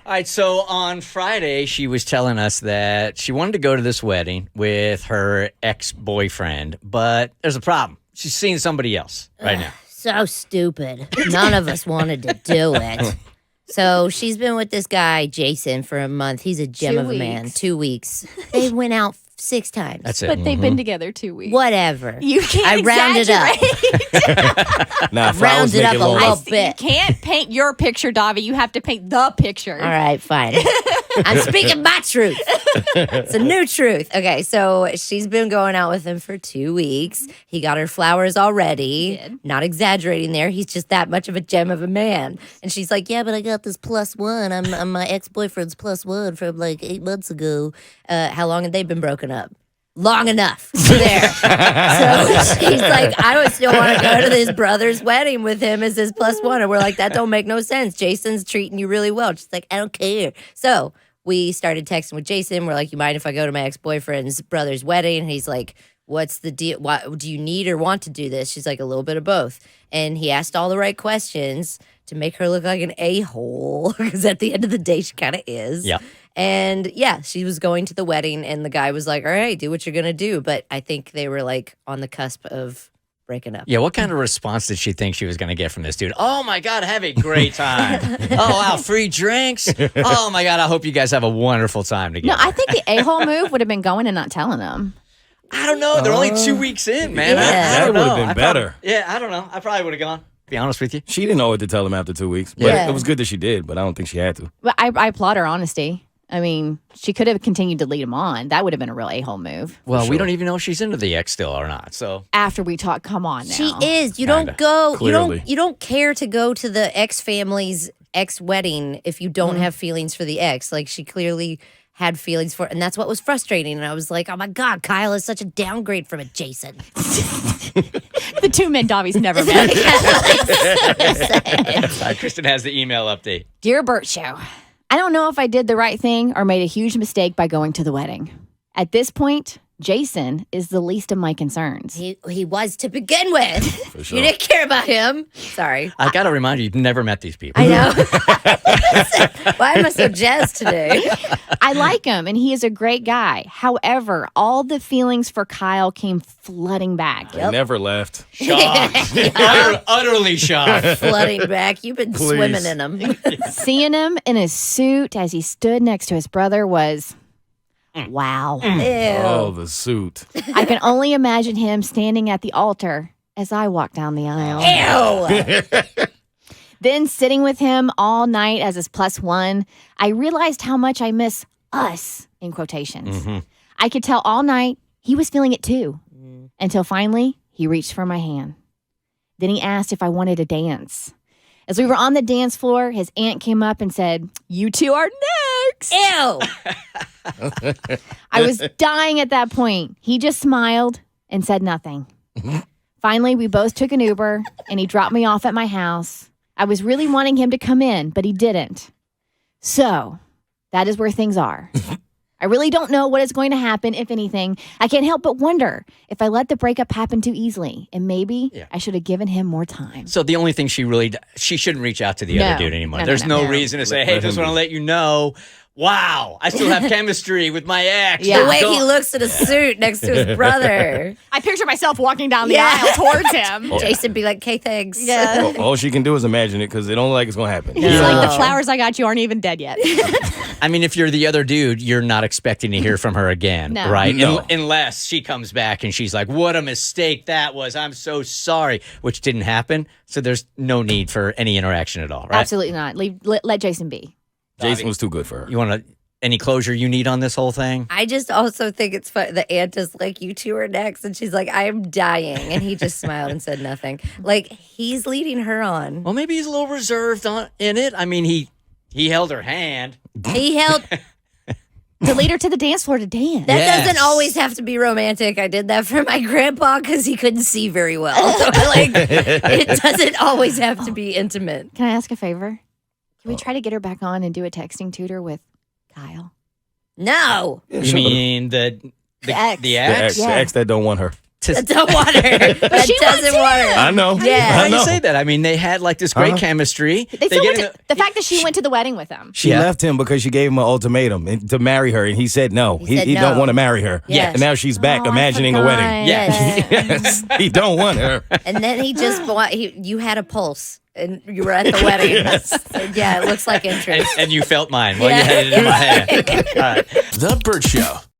All right, so on Friday, she was telling us that she wanted to go to this wedding with her ex-boyfriend, but there's a problem. She's seeing somebody else right now. So stupid. None of us wanted to do it. So she's been with this guy, Jason, for a month. He's a gem of a man. 2 weeks. They went out 6 times. That's it. But they've been together 2 weeks. Whatever. You can't I rounded exaggerate. Nah, if I Round was it up making a long- little You bit. can't paint your picture, Davi. You have to paint the picture. All right, fine. I'm speaking my truth. It's a new truth. Okay, so she's been going out with him for 2 weeks. He got her flowers already. He did. Not exaggerating there. He's just that much of a gem of a man. And she's like, yeah, but I got this +1. I'm my ex-boyfriend's +1 from like 8 months ago. How long had they been broken up? Long enough. There. So she's like, I would still want to go to his brother's wedding with him as his +1. And we're like, that don't make no sense. Jason's treating you really well. She's like, I don't care. So we started texting with Jason. We're like, you mind if I go to my ex-boyfriend's brother's wedding? And he's like, what's the deal? Why, do you need or want to do this? She's like, a little bit of both. And he asked all the right questions to make her look like an a-hole, because at the end of the day, she kind of is. Yeah. And yeah, she was going to the wedding, and the guy was like, all right, do what you're going to do. But I think they were like on the cusp of breaking up. Yeah, what kind of response did she think she was going to get from this dude? Oh, my God, have a great time. Oh, wow, free drinks. Oh, my God, I hope you guys have a wonderful time No, together. I think the a-hole move would have been going and not telling him. I don't know. They're only 2 weeks in, man. Yeah. I That don't would have know. been I better. Probably, yeah, I don't know. I probably would have gone, to be honest with you. She didn't know what to tell him after 2 weeks. But Yeah. it was good that she did, but I don't think she had to. But I applaud her honesty. I mean, she could have continued to lead him on. That would have been a real a-hole move. Well, we sure. don't even know if she's into the ex still or not. So After we talk, come on now. She is. You Kinda. don't go. Clearly. You don't care to go to the ex family's ex wedding if you don't have feelings for the ex. Like she clearly had feelings for, and that's what was frustrating. And I was like, oh my God, Kyle is such a downgrade from a Jason. The two men Davi's never met. Kristen has the email update. Dear Bert Show, I don't know if I did the right thing or made a huge mistake by going to the wedding. At this point, Jason is the least of my concerns. He was to begin with. For sure. You didn't care about him. Sorry. I got to remind you, you've never met these people. I know. Why am I so jazzed today? I like him and he is a great guy. However, all the feelings for Kyle came flooding back. They never left. Shocked. Utterly shocked. Flooding back. You've been Please. swimming in them. Seeing him in his suit as he stood next to his brother was wow. Oh, the suit. I can only imagine him standing at the altar as I walk down the aisle. Ew. Then sitting with him all night as his +1, I realized how much I miss us, in quotations. I could tell all night he was feeling it too, until finally he reached for my hand. Then he asked if I wanted to dance. As we were on the dance floor, his aunt came up and said, "You two are next." Ew. I was dying at that point. He just smiled and said nothing. Finally, we both took an Uber and he dropped me off at my house. I was really wanting him to come in, but he didn't. So that is where things are. I really don't know what is going to happen, if anything. I can't help but wonder if I let the breakup happen too easily, and maybe I should have given him more time. So the only thing she shouldn't reach out to the other No. dude anymore. No, no, There's no, no, no. reason to say, Let hey, him just want to be. let you know, wow, I still have chemistry with my ex. Yeah. The way Don't- he looks in a suit next to his brother. I picture myself walking down the Yeah. aisle towards him. Jason be like, okay, thanks. Yeah. All she can do is imagine it because it don't look like it's going to happen. He's like, the flowers I got you aren't even dead yet. I mean, if you're the other dude, you're not expecting to hear from her again, No. right? No. Unless she comes back and she's like, what a mistake that was. I'm so sorry, which didn't happen. So there's no need for any interaction at all, right? Absolutely not. Let Jason be. Jason was too good for her. You want any closure you need on this whole thing? I just also think it's fun. The aunt is like, you two are next. And she's like, I am dying. And he just smiled and said nothing. Like, he's leading her on. Well, maybe he's a little reserved in it. I mean, he held her hand. He held. To lead her to the dance floor to dance. That Yes. doesn't always have to be romantic. I did that for my grandpa because he couldn't see very well. So, it doesn't always have to be intimate. Can I ask a favor? Can we try to get her back on and do a texting tutor with Kyle? No. You mean the ex. the The ex? ex, the ex that don't want her. Don't want her. That she doesn't want her. I know. Yeah. How I do you know. say that? I mean, they had like this great chemistry. They still get went in the fact that she went to the wedding with him. She left him because she gave him an ultimatum to marry her, and he said no. He said He no. don't want to marry her. Yes. And now she's back Oh, I imagining a wedding. forgot. Yes. Yes. He don't want her. And then he just you had a pulse and you were at the wedding. So, yeah, it looks like interest. and you felt mine while you had it in my hand. All right. The Bert Show.